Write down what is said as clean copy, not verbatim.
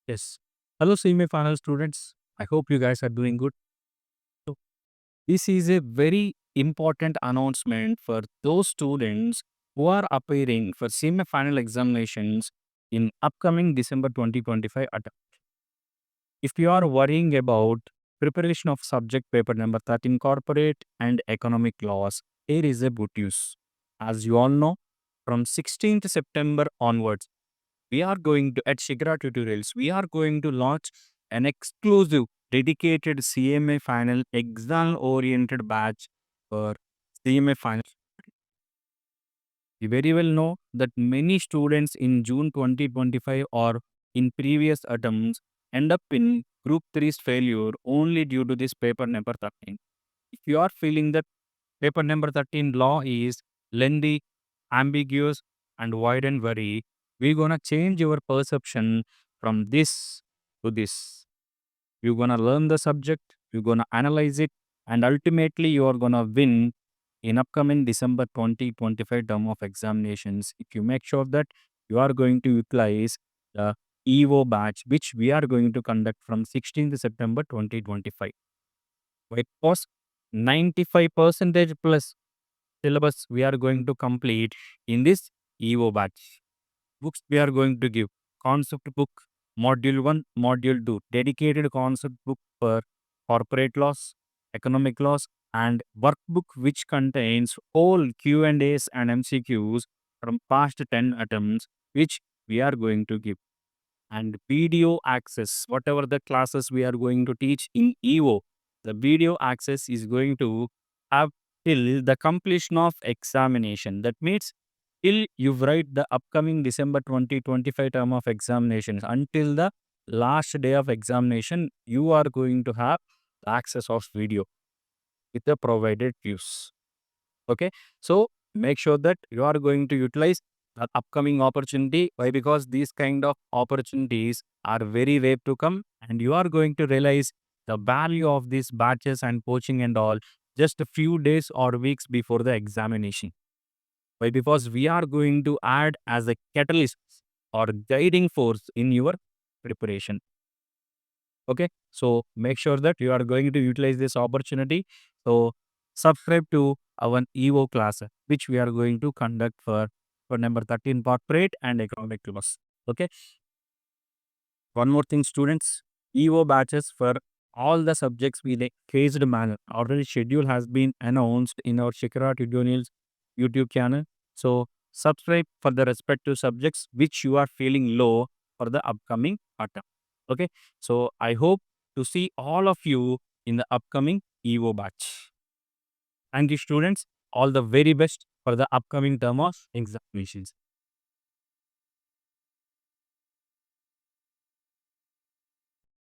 Yes. Hello, semi-final students. I hope you guys are doing good. So, this is a very important announcement for those students who are appearing for semi-final examinations in upcoming December 2025 attempt. If you are worrying about preparation of subject paper number 13 corporate and economic laws, here is a good news. As you all know, from 16th September onwards, we are going to at shikharatutorials we are going to launch an exclusive dedicated cma final exam oriented batch for cma final. You very well know that many students in June 2025 or in previous attempts end up in group 3's failure only due to this paper number 13. If you are feeling that paper number 13 law is lengthy, ambiguous, and wide and worry, we're gonna change your perception from this to this. You're gonna learn the subject, you're gonna analyze it, and ultimately you are gonna win in upcoming December 2025 term of examinations. If you make sure that you are going to utilize the EVO batch, which we are going to conduct from 16th September 2025. Because 95 percentage plus syllabus we are going to complete in this EVO batch. Books we are going to give concept book, module 1, module 2, dedicated concept book for corporate laws, economic laws, and workbook which contains all Q&As and MCQs from past 10 attempts which we are going to give, and video access. Whatever the classes we are going to teach in EVO, the video access is going to have till the completion of examination. That means till you write the upcoming December 2025 term of examinations, until the last day of examination, you are going to have access of video with the provided views. Okay, so make sure that you are going to utilize the upcoming opportunity. Why? Because these kind of opportunities are very rare to come, and you are going to realize the value of these batches and coaching and all just a few days or weeks before the examination. Why? Because we are going to add as a catalyst or guiding force in your preparation. Okay, so make sure that you are going to utilize this opportunity. So subscribe to our EVO class, which we are going to conduct for number 13 corporate and economic class. Okay, one more thing, students, EVO batches for all the subjects with a phased manner. Already schedule has been announced in our Shikara Tutorials YouTube channel. So subscribe for the respective subjects which you are feeling low for the upcoming attempt. Okay, so I hope to see all of you in the upcoming EVO batch. Thank you, students. All the very best for the upcoming term of examinations.